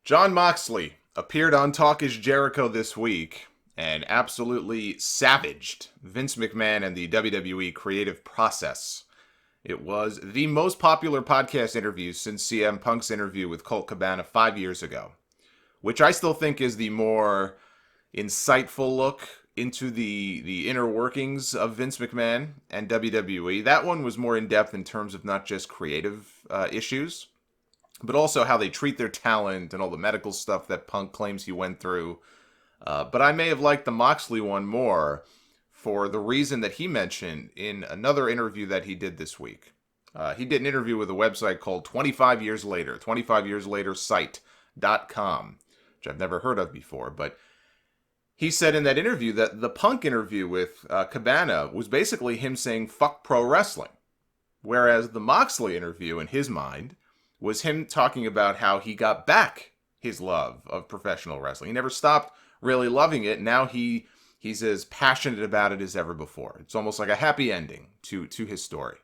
Jon Moxley appeared on Talk is Jericho this week and absolutely savaged Vince McMahon and the WWE creative process. It was the most popular podcast interview since CM Punk's interview with Colt Cabana 5 years ago, which I still think is the more insightful look into the inner workings of Vince McMahon and WWE. That one was more in-depth in terms of not just creative issues, but also how they treat their talent and all the medical stuff that Punk claims he went through. But I may have liked the Moxley one more for the reason that he mentioned in another interview that he did this week. He did an interview with a website called 25 Years Later, 25yearslatersite.com, which I've never heard of before. But he said in that interview that the Punk interview with Cabana was basically him saying, fuck pro wrestling. Whereas the Moxley interview, in his mind, was him talking about how he got back his love of professional wrestling. He never stopped really loving it. Now he's as passionate about it as ever before. It's almost like a happy ending to his story.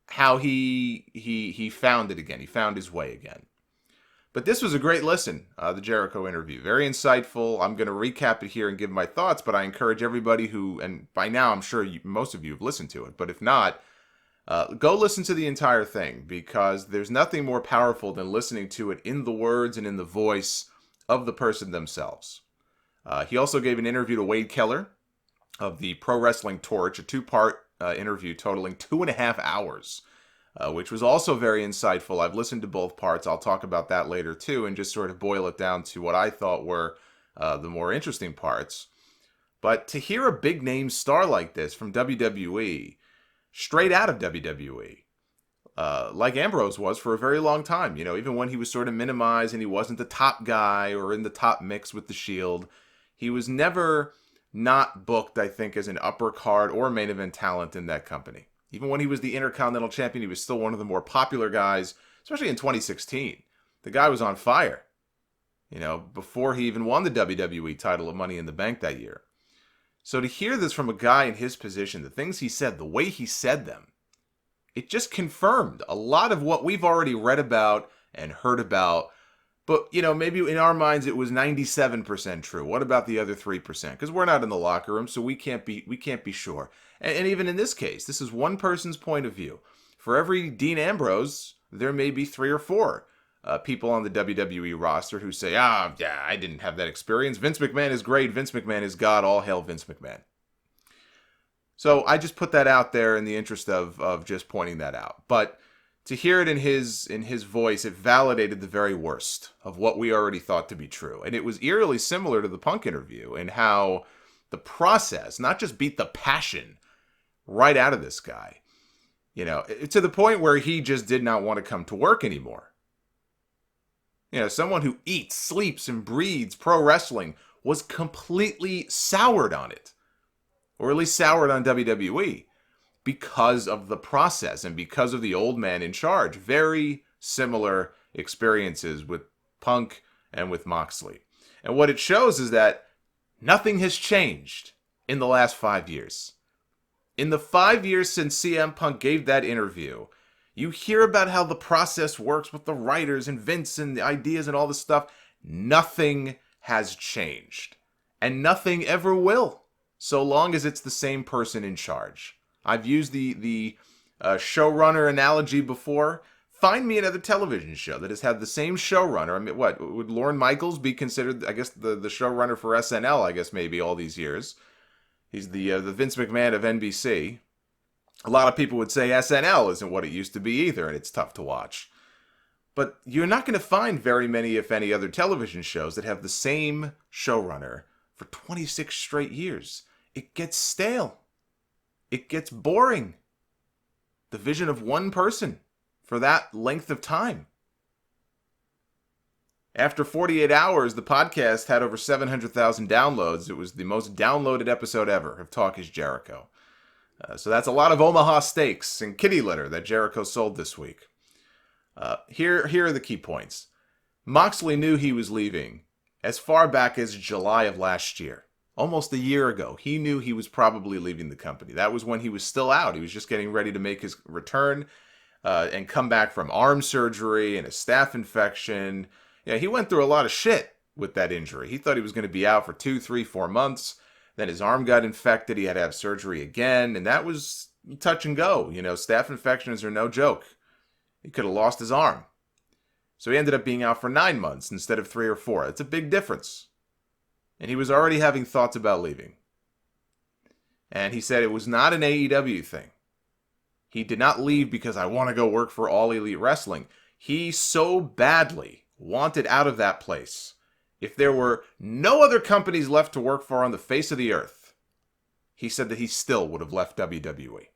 How he found it again. He found his way again. But this was a great listen, the Jericho interview. Very insightful. I'm going to recap it here and give my thoughts, but I encourage everybody who, and by now I'm sure most of you have listened to it, but if not, go listen to the entire thing, because there's nothing more powerful than listening to it in the words and in the voice of the person themselves. He also gave an interview to Wade Keller of the Pro Wrestling Torch, a two-part interview totaling 2.5 hours, which was also very insightful. I've listened to both parts. I'll talk about that later too, and just sort of boil it down to what I thought were the more interesting parts. But to hear a big-name star like this from WWE, straight out of WWE, like Ambrose was for a very long time. You know, even when he was sort of minimized and he wasn't the top guy or in the top mix with the Shield, he was never not booked, I think, as an upper card or main event talent in that company. Even when he was the Intercontinental Champion, he was still one of the more popular guys, especially in 2016. The guy was on fire, you know, before he even won the WWE title of Money in the Bank that year. So to hear this from a guy in his position, the things he said, the way he said them, it just confirmed a lot of what we've already read about and heard about. But, you know, maybe in our minds it was 97% true. What about the other 3%? Because we're not in the locker room, so we can't be sure. And even in this case, this is one person's point of view. For every Dean Ambrose, there may be 3 or 4 people on the WWE roster who say, yeah, I didn't have that experience. Vince McMahon is great. Vince McMahon is God. All hail Vince McMahon. So I just put that out there in the interest of just pointing that out. But to hear it in his voice, it validated the very worst of what we already thought to be true. And it was eerily similar to the Punk interview in how the process, not just beat the passion right out of this guy, you know, to the point where he just did not want to come to work anymore. You know, someone who eats, sleeps, and breathes pro wrestling was completely soured on it. Or at least soured on WWE because of the process and because of the old man in charge. Very similar experiences with Punk and with Moxley. And what it shows is that nothing has changed in the last 5 years. In the 5 years since CM Punk gave that interview, you hear about how the process works with the writers and Vince and the ideas and all this stuff. Nothing has changed. And nothing ever will, so long as it's the same person in charge. I've used the showrunner analogy before. Find me another television show that has had the same showrunner. I mean, what, would Lorne Michaels be considered, I guess, the showrunner for SNL, I guess, maybe all these years? He's the Vince McMahon of NBC. A lot of people would say SNL isn't what it used to be either, and it's tough to watch. But you're not going to find very many, if any, other television shows that have the same showrunner for 26 straight years. It gets stale. It gets boring. The vision of one person for that length of time. After 48 hours, the podcast had over 700,000 downloads. It was the most downloaded episode ever of Talk is Jericho. So that's a lot of Omaha steaks and kitty litter that Jericho sold this week. Here are the key points. Moxley knew he was leaving as far back as July of last year. Almost a year ago, he knew he was probably leaving the company. That was when he was still out. He was just getting ready to make his return and come back from arm surgery and a staph infection. Yeah, he went through a lot of shit with that injury. He thought he was going to be out for 2, 3, 4 months. Then his arm got infected. He had to have surgery again. And that was touch and go. Staph infections are no joke. He could have lost his arm. So he ended up being out for 9 months instead of 3 or 4. It's a big difference. And he was already having thoughts about leaving. And he said it was not an AEW thing. He did not leave because I want to go work for All Elite Wrestling. He so badly wanted out of that place. If there were no other companies left to work for on the face of the earth, he said that he still would have left WWE.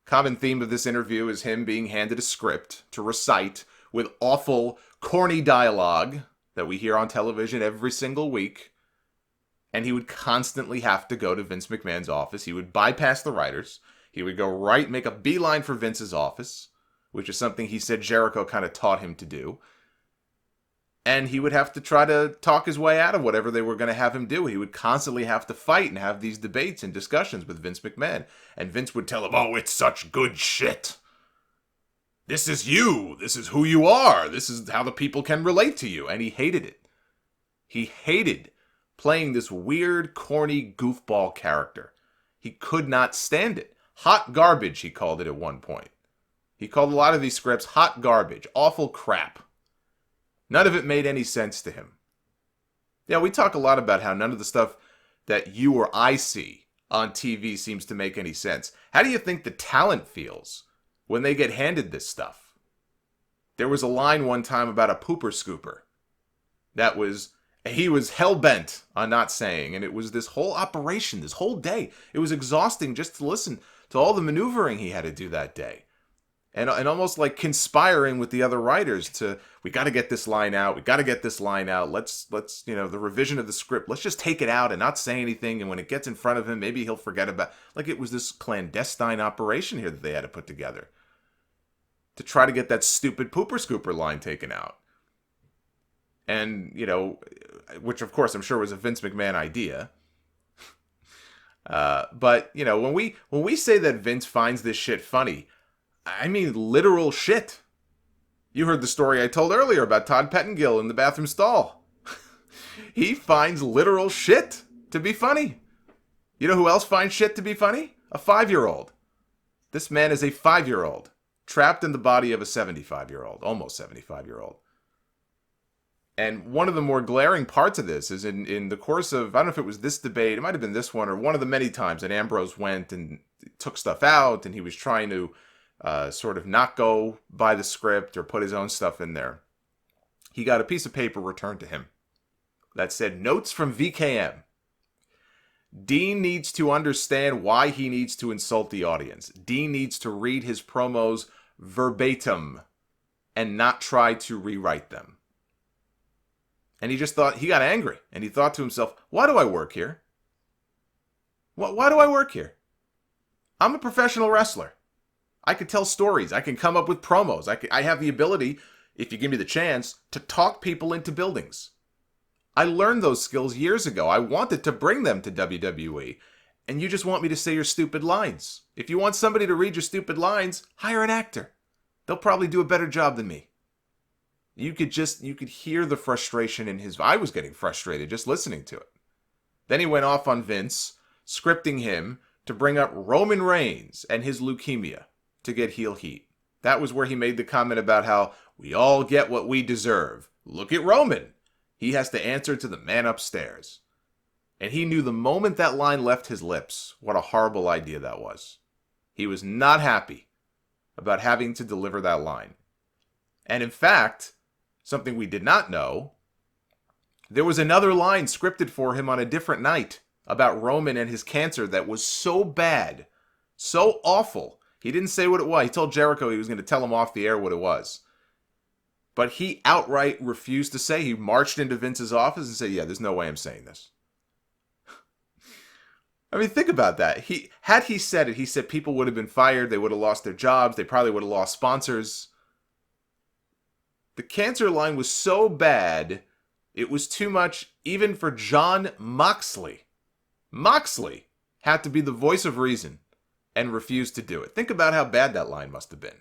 Common theme of this interview is him being handed a script to recite with awful, corny dialogue that we hear on television every single week. And he would constantly have to go to Vince McMahon's office. He would bypass the writers. He would go right, make a beeline for Vince's office, which is something he said Jericho kind of taught him to do. And he would have to try to talk his way out of whatever they were going to have him do. He would constantly have to fight and have these debates and discussions with Vince McMahon. And Vince would tell him, oh, it's such good shit. This is you. This is who you are. This is how the people can relate to you. And he hated it. He hated playing this weird, corny, goofball character. He could not stand it. Hot garbage, he called it at one point. He called a lot of these scripts hot garbage, awful crap. None of it made any sense to him. Yeah, we talk a lot about how none of the stuff that you or I see on TV seems to make any sense. How do you think the talent feels when they get handed this stuff? There was a line one time about a pooper scooper that he was hell-bent on not saying, and it was this whole operation, this whole day. It was exhausting just to listen to all the maneuvering he had to do that day. And almost like conspiring with the other writers to, we got to get this line out, we got to get this line out, let's the revision of the script, let's just take it out and not say anything, and when it gets in front of him, maybe he'll forget about, like it was this clandestine operation here that they had to put together to try to get that stupid pooper scooper line taken out. And, which of course I'm sure was a Vince McMahon idea. But, when we say that Vince finds this shit funny, I mean literal shit. You heard the story I told earlier about Todd Pettengill in the bathroom stall. He finds literal shit to be funny. You know who else finds shit to be funny? A 5-year-old. This man is a 5-year-old, trapped in the body of a 75-year-old, almost 75-year-old. And one of the more glaring parts of this is in the course of, I don't know if it was this debate, it might have been this one, or one of the many times that Ambrose went and took stuff out, and he was trying to sort of not go by the script or put his own stuff in there. He got a piece of paper returned to him that said, notes from VKM. Dean needs to understand why he needs to insult the audience. Dean needs to read his promos verbatim and not try to rewrite them. And he just thought, he got angry. And he thought to himself, why do I work here? Why do I work here? I'm a professional wrestler. I can tell stories. I can come up with promos. I have the ability, if you give me the chance, to talk people into buildings. I learned those skills years ago. I wanted to bring them to WWE. And you just want me to say your stupid lines. If you want somebody to read your stupid lines, hire an actor. They'll probably do a better job than me. You could hear the frustration in his... I was getting frustrated just listening to it. Then he went off on Vince, scripting him to bring up Roman Reigns and his leukemia to get heel heat. That was where he made the comment about how we all get what we deserve. Look at Roman. He has to answer to the man upstairs. And he knew the moment that line left his lips what a horrible idea that was. He was not happy about having to deliver that line. And in fact, something we did not know, there was another line scripted for him on a different night about Roman and his cancer that was so bad, so awful. He didn't say what it was. He told Jericho he was going to tell him off the air what it was. But he outright refused to say. He marched into Vince's office and said, yeah, there's no way I'm saying this. I mean, think about that. Had he said it, he said people would have been fired. They would have lost their jobs. They probably would have lost sponsors. The cancer line was so bad, it was too much even for Jon Moxley. Moxley had to be the voice of reason and refused to do it. Think about how bad that line must have been.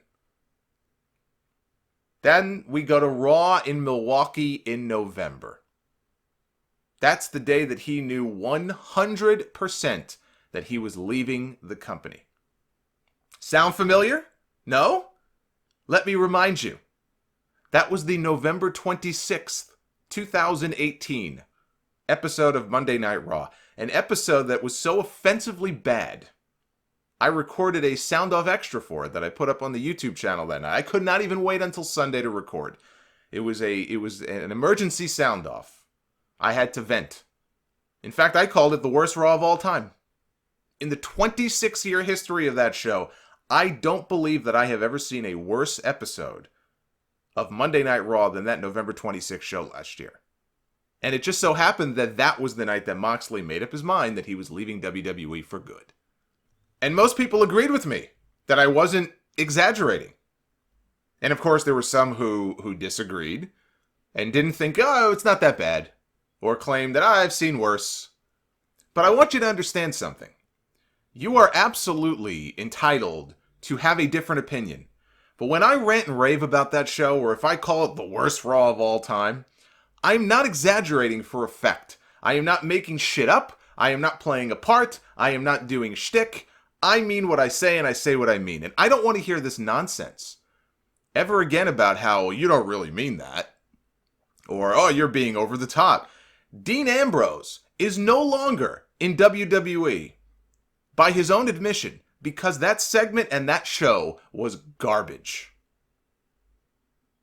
Then we go to Raw in Milwaukee in November. That's the day that he knew 100% that he was leaving the company. Sound familiar? No? Let me remind you. That was the November 26th, 2018 episode of Monday Night Raw. An episode that was so offensively bad, I recorded a sound off extra for it that I put up on the YouTube channel that night. I could not even wait until Sunday to record. It was an emergency sound off. I had to vent. In fact, I called it the worst Raw of all time. In the 26-year history of that show, I don't believe that I have ever seen a worse episode of Monday Night Raw than that November 26th show last year. And it just so happened that that was the night that Moxley made up his mind that he was leaving WWE for good. And most people agreed with me that I wasn't exaggerating. And of course, there were some who disagreed and didn't think, oh, it's not that bad, or claimed that I've seen worse. But I want you to understand something. You are absolutely entitled to have a different opinion. But when I rant and rave about that show, or if I call it the worst Raw of all time, I'm not exaggerating for effect. I am not making shit up. I am not playing a part. I am not doing shtick. I mean what I say, and I say what I mean. And I don't want to hear this nonsense ever again about how you don't really mean that. Or, oh, you're being over the top. Dean Ambrose is no longer in WWE by his own admission because that segment and that show was garbage.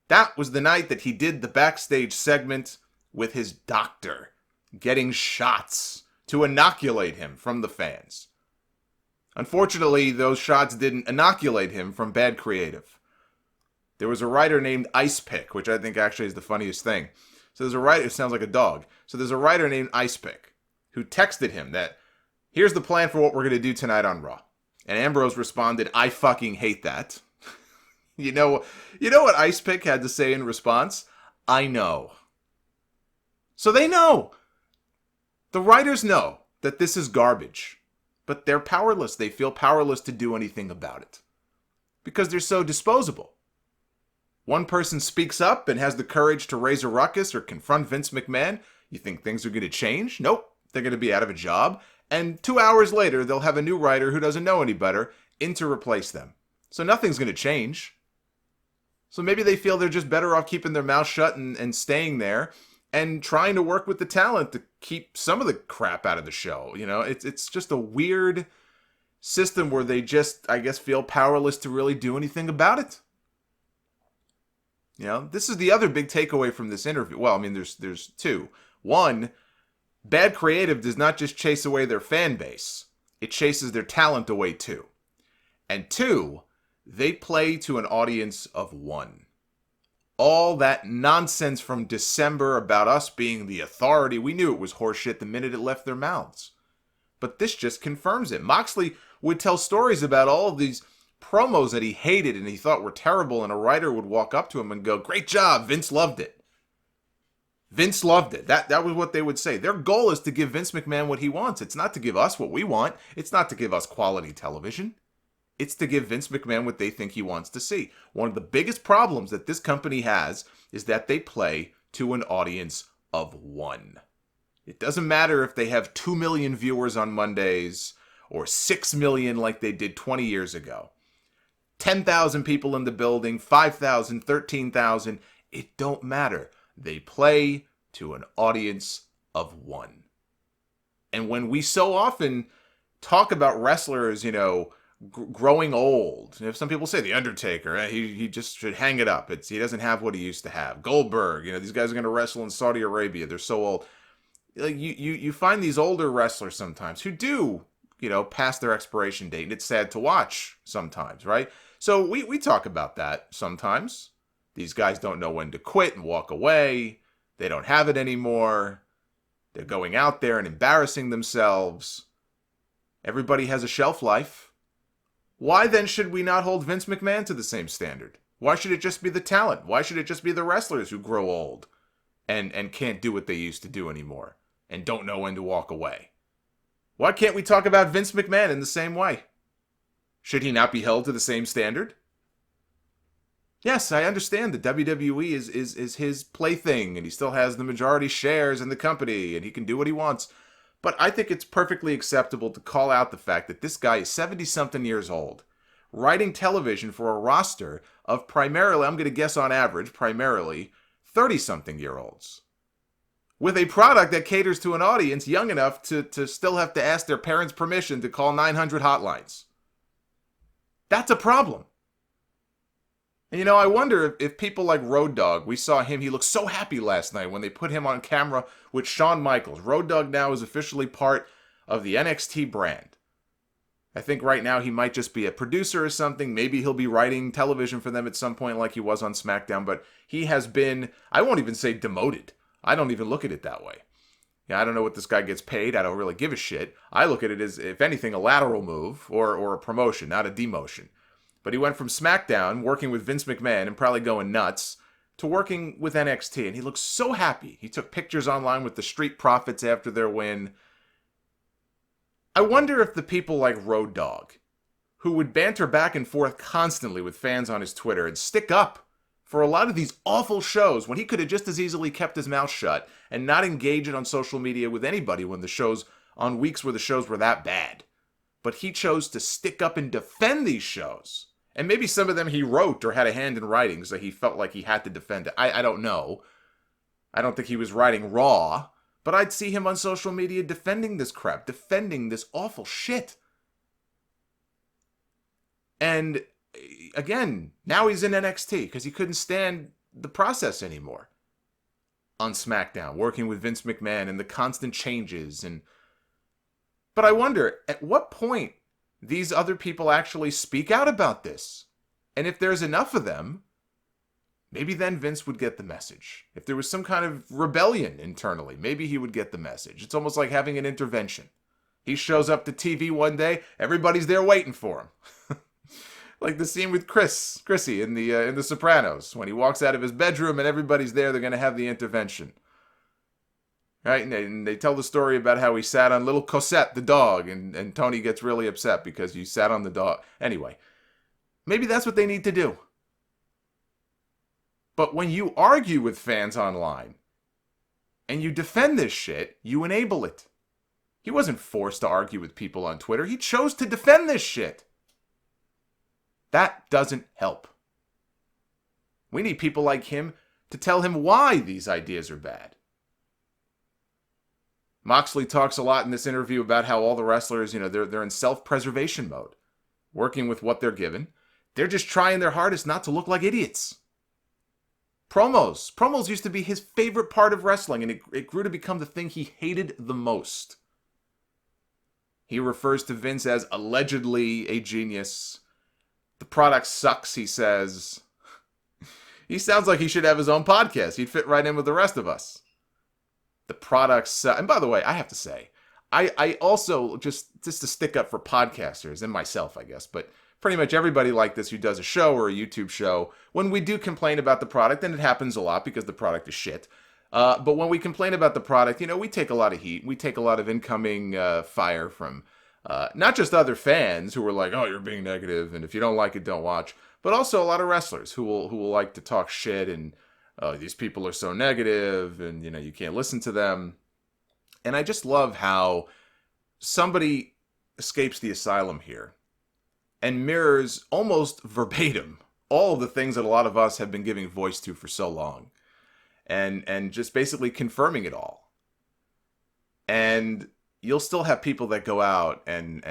That was the night that he did the backstage segment with his doctor getting shots to inoculate him from the fans. Unfortunately, those shots didn't inoculate him from bad creative. There was a writer named Ice Pick, which I think actually is the funniest thing. So there's a writer, it sounds like a dog. So there's a writer named Ice Pick who texted him that, here's the plan for what we're going to do tonight on Raw. And Ambrose responded, I fucking hate that. You know what Ice Pick had to say in response? I know. So they know. The writers know that this is garbage. But they're powerless. They feel powerless to do anything about it. Because they're so disposable. One person speaks up and has the courage to raise a ruckus or confront Vince McMahon. You think things are going to change? Nope. They're going to be out of a job. And 2 hours later, they'll have a new writer who doesn't know any better in to replace them. So nothing's going to change. So maybe they feel they're just better off keeping their mouth shut and staying there and trying to work with the talent to keep some of the crap out of the show. You know, it's just a weird system where they just, I guess, feel powerless to really do anything about it. You know, this is the other big takeaway from this interview. Well, I mean, there's two. One, bad creative does not just chase away their fan base. It chases their talent away too. And two, they play to an audience of one. All that nonsense from December about us being the authority, we knew it was horseshit the minute it left their mouths. But this just confirms it. Moxley would tell stories about all of these promos that he hated and he thought were terrible, and a writer would walk up to him and go, great job, Vince loved it. Vince loved it. That was what they would say. Their goal is to give Vince McMahon what he wants. It's not to give us what we want. It's not to give us quality television. It's to give Vince McMahon what they think he wants to see. One of the biggest problems that this company has is that they play to an audience of one. It doesn't matter if they have 2 million viewers on Mondays or 6 million like they did 20 years ago. 10,000 people in the building, 5,000, 13,000. It don't matter. They play to an audience of one. And when we so often talk about wrestlers, you know, growing old. If some people say The Undertaker, he just should hang it up. He doesn't have what he used to have. Goldberg, you know, these guys are going to wrestle in Saudi Arabia. They're so old. Like you find these older wrestlers sometimes who do, you know, pass their expiration date, and it's sad to watch sometimes, right? So we talk about that sometimes. These guys don't know when to quit and walk away. They don't have it anymore. They're going out there and embarrassing themselves. Everybody has a shelf life. Why then should we not hold Vince McMahon to the same standard? Why should it just be the talent? Why should it just be the wrestlers who grow old and can't do what they used to do anymore and don't know when to walk away? Why can't we talk about Vince McMahon in the same way? Should he not be held to the same standard? Yes, I understand that WWE is his plaything, and he still has the majority shares in the company, and he can do what he wants. But I think it's perfectly acceptable to call out the fact that this guy is 70-something years old, writing television for a roster of primarily, I'm going to guess on average, primarily 30-something-year-olds. With a product that caters to an audience young enough to still have to ask their parents' permission to call 900 hotlines. That's a problem. And, I wonder if people like Road Dogg, we saw him, he looked so happy last night when they put him on camera with Shawn Michaels. Road Dogg now is officially part of the NXT brand. I think right now he might just be a producer or something. Maybe he'll be writing television for them at some point like he was on SmackDown. But he has been, I won't even say demoted. I don't even look at it that way. I don't know what this guy gets paid. I don't really give a shit. I look at it as, if anything, a lateral move or a promotion, not a demotion. But he went from SmackDown, working with Vince McMahon and probably going nuts, to working with NXT. And he looks so happy. He took pictures online with the Street Profits after their win. I wonder if the people like Road Dogg, who would banter back and forth constantly with fans on his Twitter and stick up for a lot of these awful shows when he could have just as easily kept his mouth shut and not engage it on social media with anybody when the shows, on weeks where the shows were that bad. But he chose to stick up and defend these shows. And maybe some of them he wrote or had a hand in writing, so he felt like he had to defend it. I don't know. I don't think he was writing raw, but I'd see him on social media defending this crap, defending this awful shit. And again, now he's in NXT because he couldn't stand the process anymore. On SmackDown, working with Vince McMahon and the constant changes. But I wonder, at what point these other people actually speak out about this? And if there's enough of them, maybe then Vince would get the message. If there was some kind of rebellion internally, maybe he would get the message. It's almost like having an intervention. He shows up to TV one day, everybody's there waiting for him. Like the scene with Chrissy in the Sopranos, when he walks out of his bedroom and everybody's there, they're going to have the intervention. Right? And they tell the story about how he sat on little Cosette, the dog, and Tony gets really upset because you sat on the dog. Anyway, maybe that's what they need to do. But when you argue with fans online and you defend this shit, you enable it. He wasn't forced to argue with people on Twitter. He chose to defend this shit. That doesn't help. We need people like him to tell him why these ideas are bad. Moxley talks a lot in this interview about how all the wrestlers, they're in self-preservation mode, working with what they're given. They're just trying their hardest not to look like idiots. Promos used to be his favorite part of wrestling, and it grew to become the thing he hated the most. He refers to Vince as allegedly a genius. The product sucks, he says. He sounds like he should have his own podcast. He'd fit right in with the rest of us. The product sucks. And by the way, I have to say, I also, just to stick up for podcasters, and myself, I guess, but pretty much everybody like this who does a show or a YouTube show, when we do complain about the product, and it happens a lot because the product is shit, but when we complain about the product, we take a lot of heat. We take a lot of incoming fire from not just other fans who are like, oh, you're being negative, and if you don't like it, don't watch, but also a lot of wrestlers who will like to talk shit, and oh, these people are so negative, and you can't listen to them. And I just love how somebody escapes the asylum here and mirrors almost verbatim all of the things that a lot of us have been giving voice to for so long, and just basically confirming it all. And you'll still have people that go out and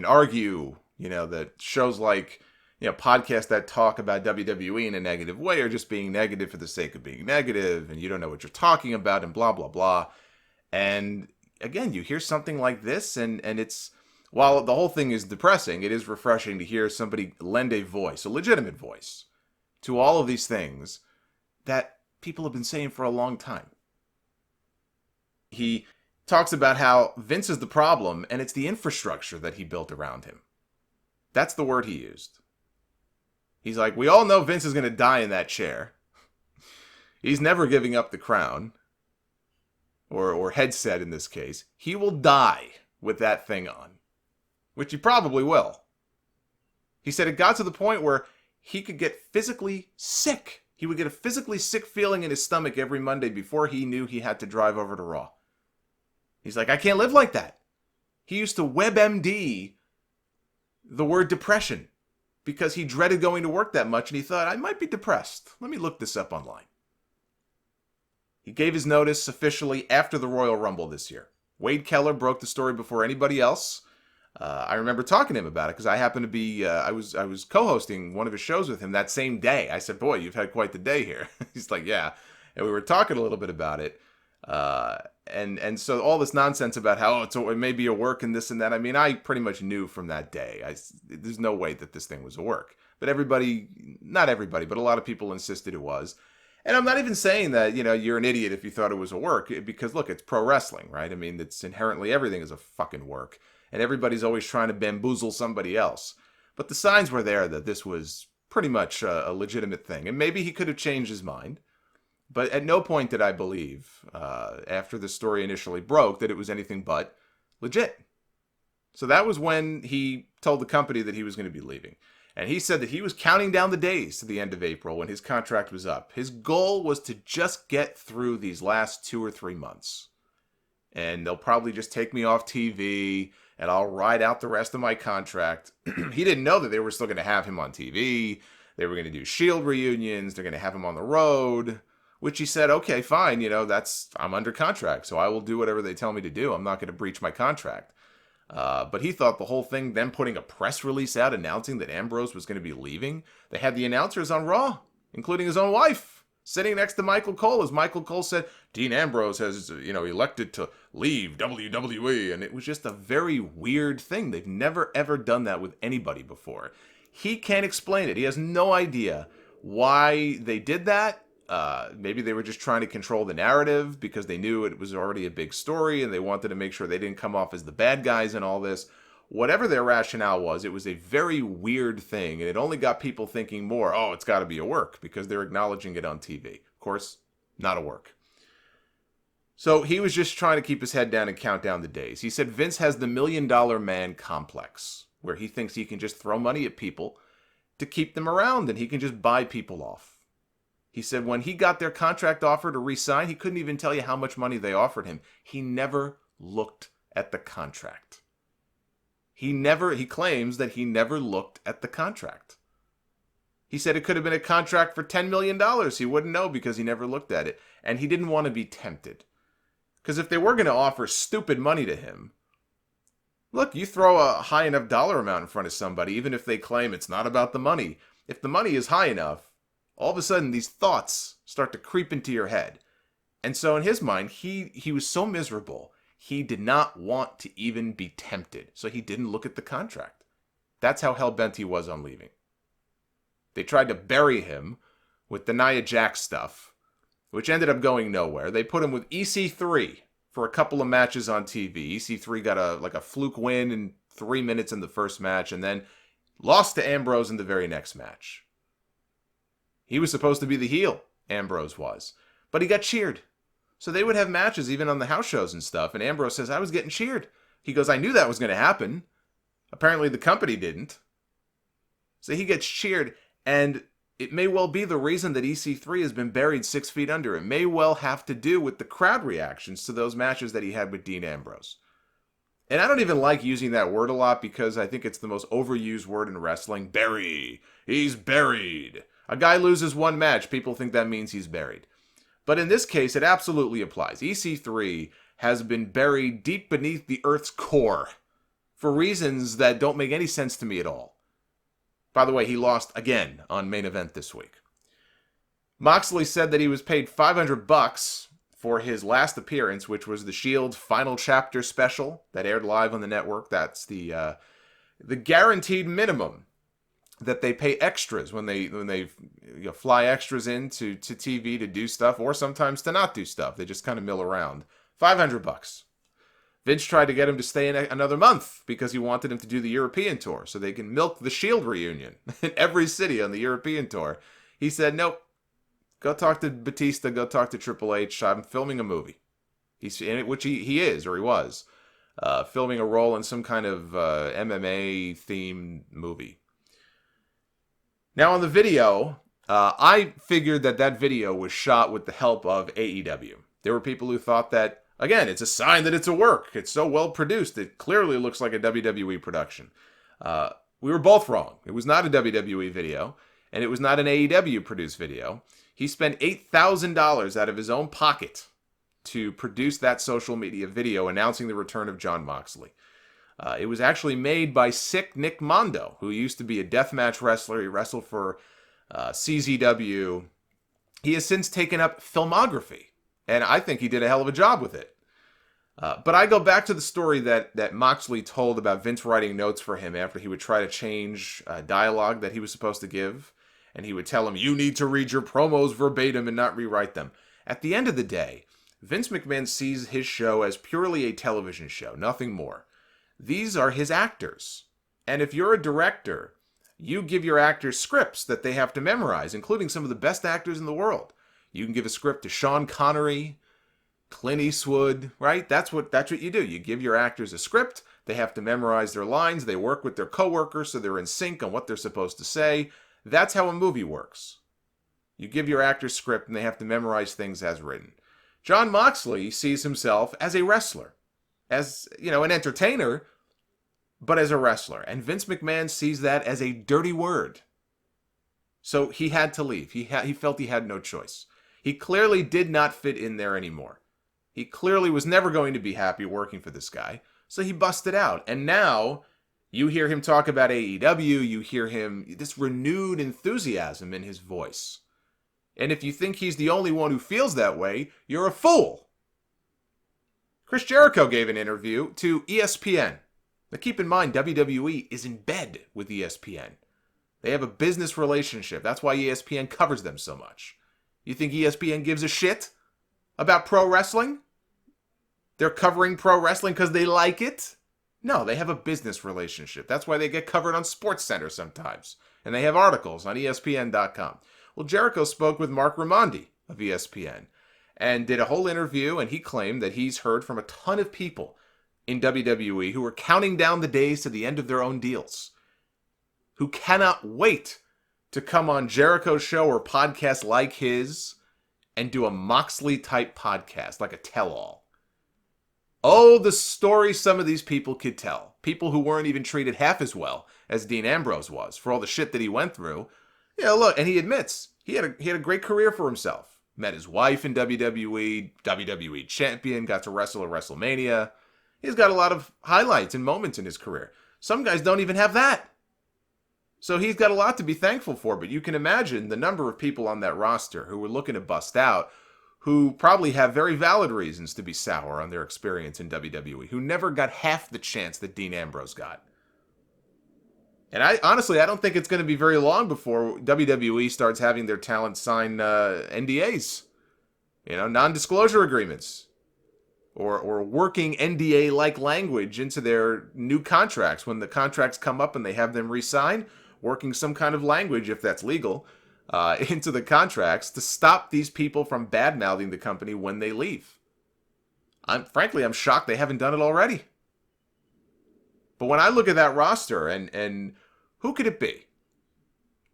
argue, that shows like, podcasts that talk about WWE in a negative way are just being negative for the sake of being negative, and you don't know what you're talking about, and blah, blah, blah. And again, you hear something like this, and it's, while the whole thing is depressing, it is refreshing to hear somebody lend a voice, a legitimate voice, to all of these things that people have been saying for a long time. He talks about how Vince is the problem, and it's the infrastructure that he built around him. That's the word he used. He's like, we all know Vince is going to die in that chair. He's never giving up the crown. Or headset in this case. He will die with that thing on. Which he probably will. He said it got to the point where he could get physically sick. He would get a physically sick feeling in his stomach every Monday before he knew he had to drive over to Raw. He's like, I can't live like that. He used to WebMD the word depression because he dreaded going to work that much and he thought, I might be depressed. Let me look this up online. He gave his notice officially after the Royal Rumble this year. Wade Keller broke the story before anybody else. I remember talking to him about it because I happened to be, I was co-hosting one of his shows with him that same day. I said, boy, you've had quite the day here. He's like, yeah. And we were talking a little bit about it. And so all this nonsense about how it may be a work and this and that. I mean, I pretty much knew from that day. There's no way that this thing was a work. But not everybody, but a lot of people insisted it was. And I'm not even saying that, you're an idiot if you thought it was a work. Because, look, it's pro wrestling, right? I mean, it's inherently everything is a fucking work. And everybody's always trying to bamboozle somebody else. But the signs were there that this was pretty much a legitimate thing. And maybe he could have changed his mind. But at no point did I believe, after the story initially broke, that it was anything but legit. So that was when he told the company that he was going to be leaving. And he said that he was counting down the days to the end of April when his contract was up. His goal was to just get through these last 2 or 3 months. And they'll probably just take me off TV, and I'll ride out the rest of my contract. He didn't know that they were still going to have him on TV. They were going to do Shield reunions. They're going to have him on the road. Which he said, okay, fine, I'm under contract, so I will do whatever they tell me to do. I'm not going to breach my contract. But he thought the whole thing, them putting a press release out announcing that Ambrose was going to be leaving, they had the announcers on Raw, including his own wife, sitting next to Michael Cole, as Michael Cole said, Dean Ambrose has, elected to leave WWE, and it was just a very weird thing. They've never, ever done that with anybody before. He can't explain it. He has no idea why they did that. Maybe they were just trying to control the narrative because they knew it was already a big story and they wanted to make sure they didn't come off as the bad guys in all this. Whatever their rationale was, it was a very weird thing, and it only got people thinking more, it's got to be a work because they're acknowledging it on TV. Of course, not a work. So he was just trying to keep his head down and count down the days. He said Vince has the $1 million man complex, where he thinks he can just throw money at people to keep them around and he can just buy people off. He said when he got their contract offer to re-sign, he couldn't even tell you how much money they offered him. He never looked at the contract. He claims that he never looked at the contract. He said it could have been a contract for $10 million. He wouldn't know because he never looked at it. And he didn't want to be tempted. Because if they were going to offer stupid money to him, look, you throw a high enough dollar amount in front of somebody, even if they claim it's not about the money. If the money is high enough, all of a sudden these thoughts start to creep into your head. And so in his mind, he was so miserable, he did not want to even be tempted. So he didn't look at the contract. That's how hell-bent he was on leaving. They tried to bury him with the Nia Jax stuff, which ended up going nowhere. They put him with EC3 for a couple of matches on TV. EC3 got a fluke win in 3 minutes in the first match and then lost to Ambrose in the very next match. He was supposed to be the heel, Ambrose was. But he got cheered. So they would have matches even on the house shows and stuff. And Ambrose says, I was getting cheered. He goes, I knew that was going to happen. Apparently the company didn't. So he gets cheered. And it may well be the reason that EC3 has been buried 6 feet under. It may well have to do with the crowd reactions to those matches that he had with Dean Ambrose. And I don't even like using that word a lot because I think it's the most overused word in wrestling. Bury. He's buried. A guy loses one match, people think that means he's buried. But in this case, it absolutely applies. EC3 has been buried deep beneath the Earth's core for reasons that don't make any sense to me at all. By the way, he lost again on Main Event this week. Moxley said that he was paid $500 for his last appearance, which was the Shield Final Chapter special that aired live on the network. That's the guaranteed minimum that they pay extras when they fly extras into TV to do stuff or sometimes to not do stuff. They just kind of mill around. $500. Vince tried to get him to stay in another month because he wanted him to do the European tour so they can milk the Shield reunion in every city on the European tour. He said, nope, go talk to Batista, go talk to Triple H. I'm filming a movie. Which he is, or he was, filming a role in some kind of MMA-themed movie. Now on the video, I figured that video was shot with the help of AEW. There were people who thought that, again, it's a sign that it's a work. It's so well produced. It clearly looks like a WWE production. We were both wrong. It was not a WWE video, and it was not an AEW produced video. He spent $8,000 out of his own pocket to produce that social media video announcing the return of Jon Moxley. It was actually made by Sick Nick Mondo, who used to be a deathmatch wrestler. He wrestled for CZW. He has since taken up filmography, and I think he did a hell of a job with it. But I go back to the story that Moxley told about Vince writing notes for him after he would try to change dialogue that he was supposed to give, and he would tell him, you need to read your promos verbatim and not rewrite them. At the end of the day, Vince McMahon sees his show as purely a television show, nothing more. These are his actors. And if you're a director, you give your actors scripts that they have to memorize, including some of the best actors in the world. You can give a script to Sean Connery, Clint Eastwood, right? That's what you do. You give your actors a script. They have to memorize their lines. They work with their coworkers so they're in sync on what they're supposed to say. That's how a movie works. You give your actors script and they have to memorize things as written. Jon Moxley sees himself as a wrestler, as, an entertainer, but as a wrestler. And Vince McMahon sees that as a dirty word. So he had to leave. He felt he had no choice. He clearly did not fit in there anymore. He clearly was never going to be happy working for this guy. So he busted out. And now you hear him talk about AEW. You hear him, this renewed enthusiasm in his voice. And if you think he's the only one who feels that way, you're a fool. Chris Jericho gave an interview to ESPN. Now keep in mind, WWE is in bed with ESPN. They have a business relationship. That's why ESPN covers them so much. You think ESPN gives a shit about pro wrestling? They're covering pro wrestling because they like it? No, they have a business relationship. That's why they get covered on SportsCenter sometimes. And they have articles on ESPN.com. Well, Jericho spoke with Mark Raimondi of ESPN and did a whole interview, and he claimed that he's heard from a ton of people in WWE who are counting down the days to the end of their own deals, who cannot wait to come on Jericho's show or podcast like his and do a Moxley-type podcast, like a tell-all. Oh, the stories some of these people could tell. People who weren't even treated half as well as Dean Ambrose was for all the shit that he went through. Look, and he admits he had a great career for himself. Met his wife in WWE, WWE champion, got to wrestle at WrestleMania. He's got a lot of highlights and moments in his career. Some guys don't even have that. So he's got a lot to be thankful for, but you can imagine the number of people on that roster who were looking to bust out, who probably have very valid reasons to be sour on their experience in WWE, who never got half the chance that Dean Ambrose got. And I don't think it's going to be very long before WWE starts having their talent sign NDAs, non-disclosure agreements, or working NDA-like language into their new contracts. When the contracts come up and they have them re-sign, working some kind of language, if that's legal, into the contracts to stop these people from bad-mouthing the company when they leave. I'm shocked they haven't done it already. But when I look at that roster, and who could it be?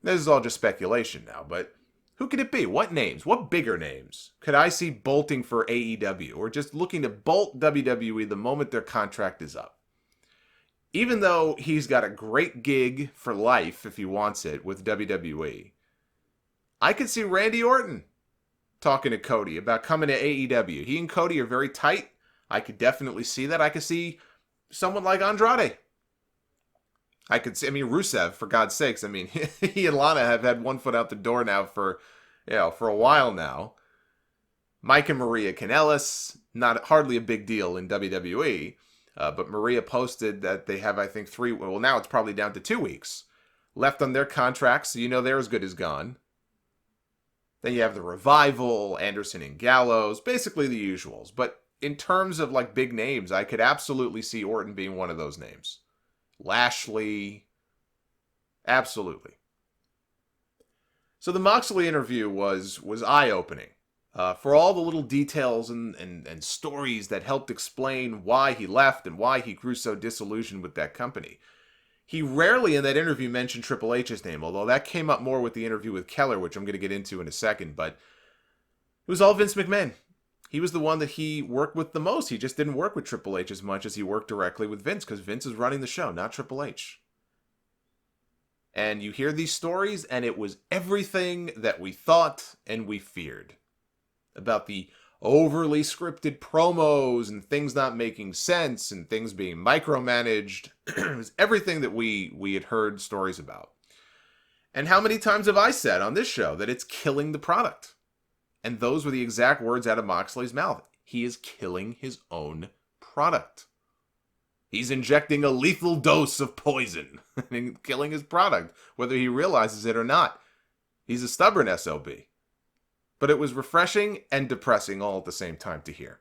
This is all just speculation now, but who could it be? What names? What bigger names could I see bolting for AEW or just looking to bolt WWE the moment their contract is up? Even though he's got a great gig for life if he wants it with WWE, I could see Randy Orton talking to Cody about coming to AEW. He and Cody are very tight. I could definitely see that. I could see someone like Andrade. Rusev, for God's sakes. He and Lana have had one foot out the door now for a while now. Mike and Maria Kanellis, hardly a big deal in WWE, but Maria posted that they have, I think, now it's probably down to 2 weeks left on their contracts, so they're as good as gone. Then you have the Revival, Anderson and Gallows, basically the usuals. But in terms of big names, I could absolutely see Orton being one of those names. Lashley, absolutely. So the Moxley interview was eye-opening for all the little details and stories that helped explain why he left and why he grew so disillusioned with that company. He rarely in that interview mentioned Triple H's name, although that came up more with the interview with Keller, which I'm going to get into in a second. But it was all Vince McMahon. He was the one that he worked with the most. He just didn't work with Triple H as much as he worked directly with Vince, because Vince is running the show, not Triple H. And you hear these stories, and it was everything that we thought and we feared. About the overly scripted promos and things not making sense and things being micromanaged. It was everything that we had heard stories about. And how many times have I said on this show that it's killing the product? And those were the exact words out of Moxley's mouth. He is killing his own product. He's injecting a lethal dose of poison and killing his product, whether he realizes it or not. He's a stubborn SOB. But it was refreshing and depressing all at the same time to hear.